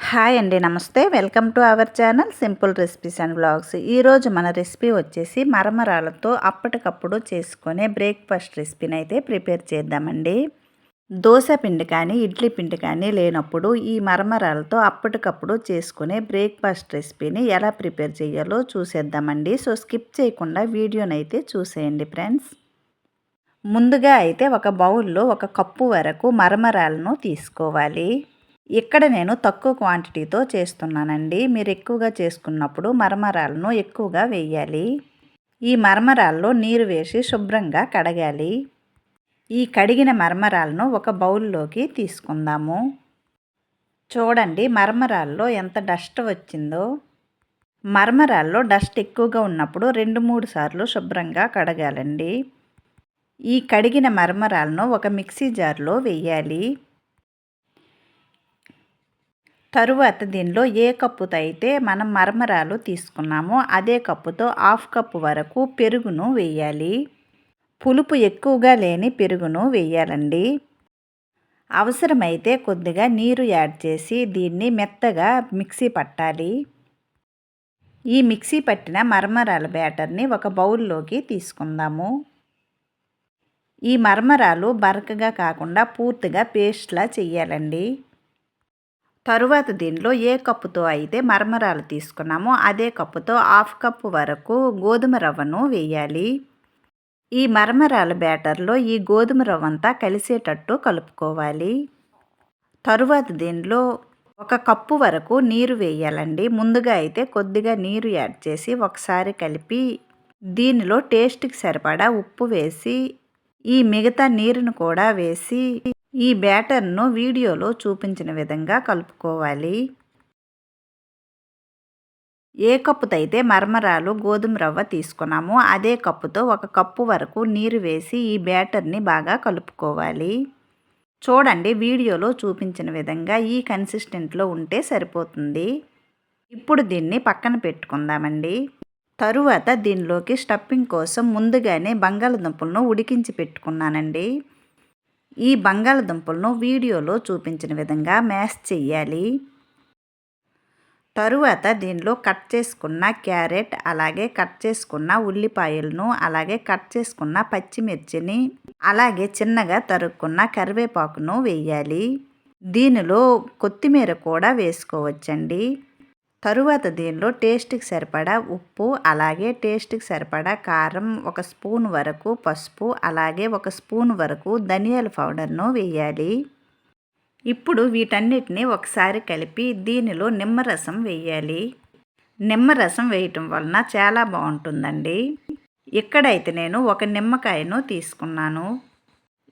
Hi అండి, నమస్తే. Welcome to our channel simple recipes and vlogs. ఈరోజు మన రెసిపీ వచ్చేసి మరమరాలతో అప్పటికప్పుడు చేసుకునే బ్రేక్ఫాస్ట్ రెసిపీని అయితే ప్రిపేర్ చేద్దామండి. దోశ పిండి కానీ ఇడ్లీ పిండి కానీ లేనప్పుడు ఈ మరమరాలతో అప్పటికప్పుడు చేసుకునే బ్రేక్ఫాస్ట్ రెసిపీని ఎలా ప్రిపేర్ చేయాలో చూసేద్దామండి. సో స్కిప్ చేయకుండా వీడియోని అయితే చూసేయండి ఫ్రెండ్స్. ముందుగా అయితే ఒక బౌల్లో ఒక కప్పు వరకు మరమరాలను తీసుకోవాలి. ఇక్కడ నేను తక్కువ క్వాంటిటీతో చేస్తున్నానండి. మీరు ఎక్కువగా చేసుకున్నప్పుడు మరమరాలను ఎక్కువగా వేయాలి. ఈ మరమరాల్లో నీరు వేసి శుభ్రంగా కడగాలి. ఈ కడిగిన మరమరాలను ఒక బౌల్లోకి తీసుకుందాము. చూడండి మరమరాల్లో ఎంత డస్ట్ వచ్చిందో. మరమరాల్లో డస్ట్ ఎక్కువగా ఉన్నప్పుడు 2-3 సార్లు శుభ్రంగా కడగాలండి. ఈ కడిగిన మరమరాలను ఒక మిక్సీ జార్లో వేయాలి. తరువాత దీనిలో ఏ కప్పుతో అయితే మనం మరమరాలు తీసుకున్నామో అదే కప్పుతో 1/2 కప్పు వరకు పెరుగును వేయాలి. పులుపు ఎక్కువగా లేని పెరుగును వేయాలండి. అవసరమైతే కొద్దిగా నీరు యాడ్ చేసి దీన్ని మెత్తగా మిక్సీ పట్టాలి. ఈ మిక్సీ పట్టిన మరమరాల బ్యాటర్ని ఒక బౌల్లోకి తీసుకుందాము. ఈ మరమరాలు బరకగా కాకుండా పూర్తిగా పేస్ట్లా చెయ్యాలండి. తరువాత దీనిలో ఏ కప్పుతో అయితే మరమరాలు తీసుకున్నామో అదే కప్పుతో 1/2 కప్పు వరకు గోధుమ రవ్వను వేయాలి. ఈ మరమరాల బ్యాటర్లో ఈ గోధుమ రవ్వ అంతా కలిసేటట్టు కలుపుకోవాలి. తరువాత దీనిలో 1 కప్పు వరకు నీరు వేయాలండి. ముందుగా అయితే కొద్దిగా నీరు యాడ్ చేసి ఒకసారి కలిపి దీనిలో టేస్ట్కి సరిపడా ఉప్పు వేసి ఈ మిగతా నీరును కూడా వేసి ఈ బ్యాటర్ను వీడియోలో చూపించిన విధంగా కలుపుకోవాలి. ఏ కప్పుతో అయితే మరమరాలు గోధుమ రవ్వ తీసుకున్నామో అదే కప్పుతో 1 కప్పు వరకు నీరు వేసి ఈ బ్యాటర్ని బాగా కలుపుకోవాలి. చూడండి వీడియోలో చూపించిన విధంగా ఈ కన్సిస్టెంట్లో ఉంటే సరిపోతుంది. ఇప్పుడు దీన్ని పక్కన పెట్టుకుందామండి. తరువాత దీనిలోకి స్టఫింగ్ కోసం ముందుగానే బంగాళదుంపలను ఉడికించి పెట్టుకున్నానండి. ఈ బంగాళదుంపలను వీడియోలో చూపించిన విధంగా మ్యాష్ చేయాలి. తరువాత దీనిలో కట్ చేసుకున్న క్యారెట్, అలాగే కట్ చేసుకున్న ఉల్లిపాయలను, అలాగే కట్ చేసుకున్న పచ్చిమిర్చిని, అలాగే చిన్నగా తరుక్కున్న కరివేపాకును వేయాలి. దీనిలో కొత్తిమీర కూడా వేసుకోవచ్చండి. తరువాత దీనిలో టేస్ట్కి సరిపడా ఉప్పు, అలాగే టేస్ట్కి సరిపడా కారం, 1 స్పూన్ వరకు పసుపు, అలాగే 1 స్పూన్ వరకు ధనియాల పౌడర్ను వేయాలి. ఇప్పుడు వీటన్నిటిని ఒకసారి కలిపి దీనిలో నిమ్మరసం వేయాలి. నిమ్మరసం వేయటం వలన చాలా బాగుంటుందండి. ఇక్కడైతే నేను 1 నిమ్మకాయను తీసుకున్నాను.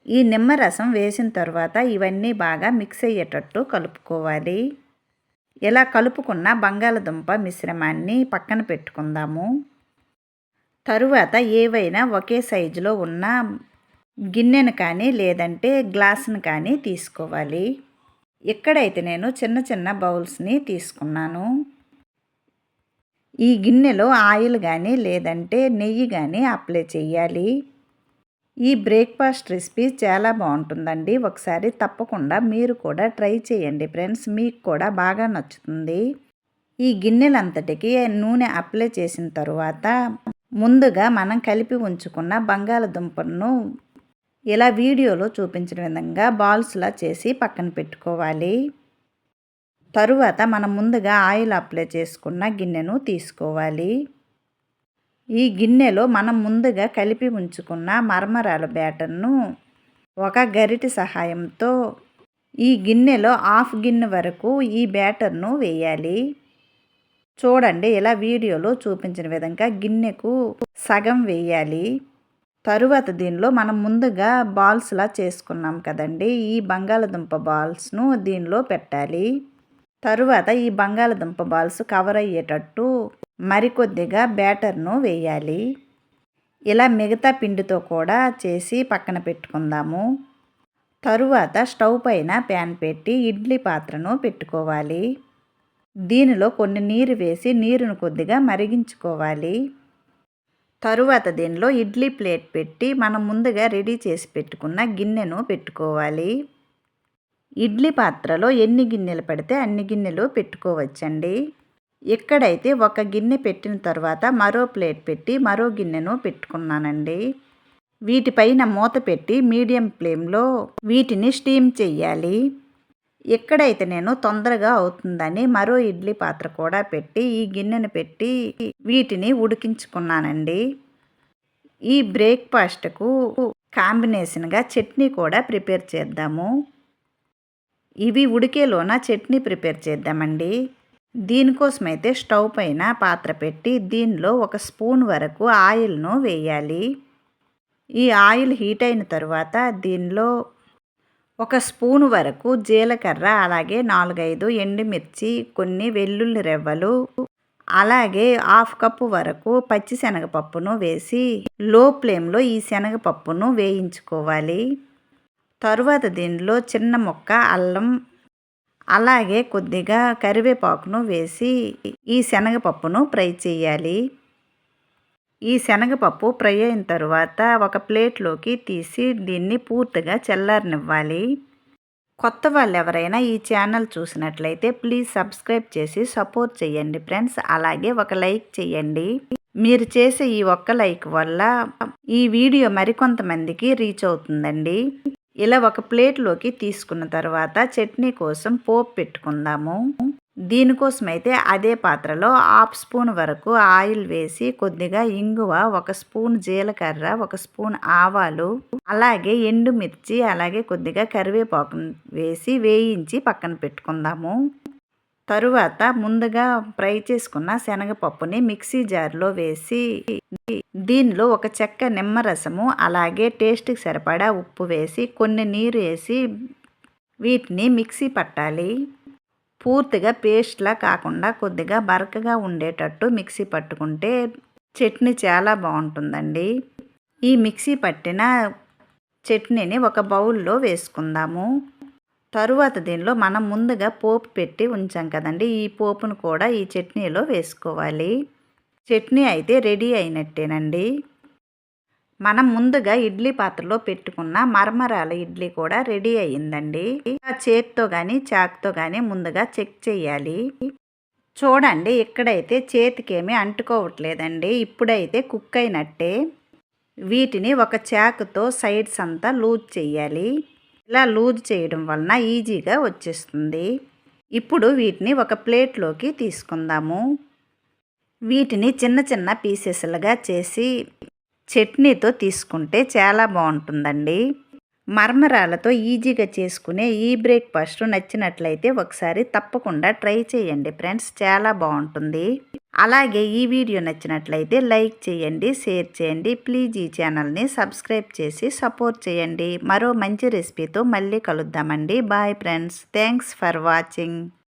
ఈ నిమ్మరసం వేసిన తర్వాత ఇవన్నీ బాగా మిక్స్ అయ్యేటట్టు కలుపుకోవాలి. ఇలా కలుపుకున్న బంగాళదుంప మిశ్రమాన్ని పక్కన పెట్టుకుందాము. తరువాత ఏవైనా ఒకే సైజులో ఉన్న గిన్నెను కానీ లేదంటే గ్లాసును కానీ తీసుకోవాలి. ఇక్కడైతే నేను చిన్న చిన్న బౌల్స్ని తీసుకున్నాను. ఈ గిన్నెలో ఆయిల్ కానీ లేదంటే నెయ్యి కానీ అప్లై చేయాలి. ఈ బ్రేక్ఫాస్ట్ రెసిపీ చాలా బాగుంటుందండి. ఒకసారి తప్పకుండా మీరు కూడా ట్రై చేయండి ఫ్రెండ్స్, మీకు కూడా బాగా నచ్చుతుంది. ఈ గిన్నెలంతటికి నూనె అప్లై చేసిన తరువాత ముందుగా మనం కలిపి ఉంచుకున్న బంగాళదుంపలను ఇలా వీడియోలో చూపించిన విధంగా బాల్స్లా చేసి పక్కన పెట్టుకోవాలి. తరువాత మనం ముందుగా ఆయిల్ అప్లై చేసుకున్న గిన్నెను తీసుకోవాలి. ఈ గిన్నెలో మనం ముందుగా కలిపి ఉంచుకున్న మరమరాల బ్యాటర్ను ఒక గరిటె సహాయంతో ఈ గిన్నెలో 1/2 గిన్నె వరకు ఈ బ్యాటర్ను వేయాలి. చూడండి ఇలా వీడియోలో చూపించిన విధంగా గిన్నెకు సగం వేయాలి. తరువాత దీనిలో మనం ముందుగా బాల్స్లా చేసుకున్నాం కదండి, ఈ బంగాళదుంప బాల్స్ను దీనిలో పెట్టాలి. తరువాత ఈ బంగాళదుంప బాల్స్ కవర్ అయ్యేటట్టు మరికొద్దిగా బ్యాటర్ను వేయాలి. ఇలా మిగతా పిండితో కూడా చేసి పక్కన పెట్టుకుందాము. తరువాత స్టవ్ పైన ప్యాన్ పెట్టి ఇడ్లీ పాత్రను పెట్టుకోవాలి. దీనిలో కొన్ని నీరు వేసి నీరును కొద్దిగా మరిగించుకోవాలి. తరువాత దీనిలో ఇడ్లీ ప్లేట్ పెట్టి మనం ముందుగా రెడీ చేసి పెట్టుకున్న గిన్నెను పెట్టుకోవాలి. ఇడ్లీ పాత్రలో ఎన్ని గిన్నెలు పెడితే అన్ని గిన్నెలు పెట్టుకోవచ్చండి. ఇక్కడైతే ఒక గిన్నె పెట్టిన తర్వాత మరో ప్లేట్ పెట్టి మరో గిన్నెను పెట్టుకున్నానండి. వీటిపైన మూత పెట్టి మీడియం ఫ్లేమ్లో వీటిని స్టీమ్ చెయ్యాలి. ఎక్కడైతే నేను తొందరగా అవుతుందని మరో ఇడ్లీ పాత్ర కూడా పెట్టి ఈ గిన్నెను పెట్టి వీటిని ఉడికించుకున్నానండి. ఈ బ్రేక్ఫాస్ట్కు కాంబినేషన్గా చట్నీ కూడా ప్రిపేర్ చేద్దాము. ఇవి ఉడికేలోన చట్నీ ప్రిపేర్ చేద్దామండి. దీనికోసమైతే స్టవ్ పైన పాత్ర పెట్టి దీనిలో ఒక స్పూన్ వరకు ఆయిల్ను వేయాలి. ఈ ఆయిల్ హీట్ అయిన తర్వాత దీనిలో ఒక స్పూను వరకు జీలకర్ర, అలాగే 4-5 ఎండుమిర్చి, కొన్ని వెల్లుల్లి రెవ్వలు, అలాగే హాఫ్ కప్పు వరకు పచ్చిశనగపప్పును వేసి లో ఫ్లేమ్లో ఈ శనగపప్పును వేయించుకోవాలి. తరువాత దీనిలో చిన్న ముక్క అల్లం, అలాగే కొద్దిగా కరివేపాకును వేసి ఈ శనగపప్పును ఫ్రై చేయాలి. ఈ శనగపప్పు ఫ్రై అయిన తర్వాత ఒక ప్లేట్లోకి తీసి దీన్ని పూర్తిగా చల్లారనివ్వాలి. కొత్త వాళ్ళు ఎవరైనా ఈ ఛానల్ చూసినట్లయితే ప్లీజ్ సబ్స్క్రైబ్ చేసి సపోర్ట్ చేయండి ఫ్రెండ్స్. అలాగే ఒక లైక్ చేయండి. మీరు చేసే ఈ ఒక్క లైక్ వల్ల ఈ వీడియో మరికొంతమందికి రీచ్ అవుతుందండి. ఇలా ఒక ప్లేట్లోకి తీసుకున్న తర్వాత చట్నీ కోసం పోపు పెట్టుకుందాము. దీనికోసమైతే అదే పాత్రలో హాఫ్ స్పూన్ వరకు ఆయిల్ వేసి కొద్దిగా ఇంగువ, ఒక స్పూన్ జీలకర్ర, ఒక స్పూన్ ఆవాలు, అలాగే ఎండుమిర్చి, అలాగే కొద్దిగా కరివేపాకు వేసి వేయించి పక్కన పెట్టుకుందాము. తరువాత ముందుగా ఫ్రై చేసుకున్న శనగపప్పుని మిక్సీ జార్లో వేసి దీనిలో ఒక చెక్క నిమ్మరసము, అలాగే టేస్ట్కి సరిపడా ఉప్పు వేసి కొన్ని నీరు వేసి వీటిని మిక్సీ పట్టాలి. పూర్తిగా పేస్ట్లా కాకుండా కొద్దిగా బరకగా ఉండేటట్టు మిక్సీ పట్టుకుంటే చట్నీ చాలా బాగుంటుందండి. ఈ మిక్సీ పట్టిన చట్నీని ఒక బౌల్లో వేసుకుందాము. తరువాత దీనిలో మనం ముందుగా పోపు పెట్టి ఉంచాం కదండి, ఈ పోపును కూడా ఈ చట్నీలో వేసుకోవాలి. చట్నీ అయితే రెడీ అయినట్టేనండి. మనం ముందుగా ఇడ్లీ పాత్రలో పెట్టుకున్న మరమరాల ఇడ్లీ కూడా రెడీ అయ్యిందండి. చేత్తో కానీ చాకుతో కానీ ముందుగా చెక్ చేయాలి. చూడండి, ఇక్కడైతే చేతికేమీ అంటుకోవట్లేదండి. ఇప్పుడైతే కుక్ అయినట్టే. వీటిని ఒక చాకుతో సైడ్స్ అంతా లూజ్ చేయాలి. ఇలా లూజ్ చేయడం వలన ఈజీగా వచ్చేస్తుంది. ఇప్పుడు వీటిని ఒక ప్లేట్లోకి తీసుకుందాము. వీటిని చిన్న చిన్న పీసెస్లుగా చేసి చట్నీతో తీసుకుంటే చాలా బాగుంటుందండి. మరమరాలతో ఈజీగా చేసుకునే ఈ బ్రేక్ఫాస్ట్ నచ్చినట్లయితే ఒకసారి తప్పకుండా ట్రై చేయండి ఫ్రెండ్స్, చాలా బాగుంటుంది. అలాగే ఈ వీడియో నచ్చినట్లయితే లైక్ చేయండి, షేర్ చేయండి. ప్లీజ్ ఈ ఛానల్ని సబ్స్క్రైబ్ చేసి సపోర్ట్ చేయండి. మరో మంచి రెసిపీతో మళ్ళీ కలుద్దామండి. Bye friends, thanks for watching.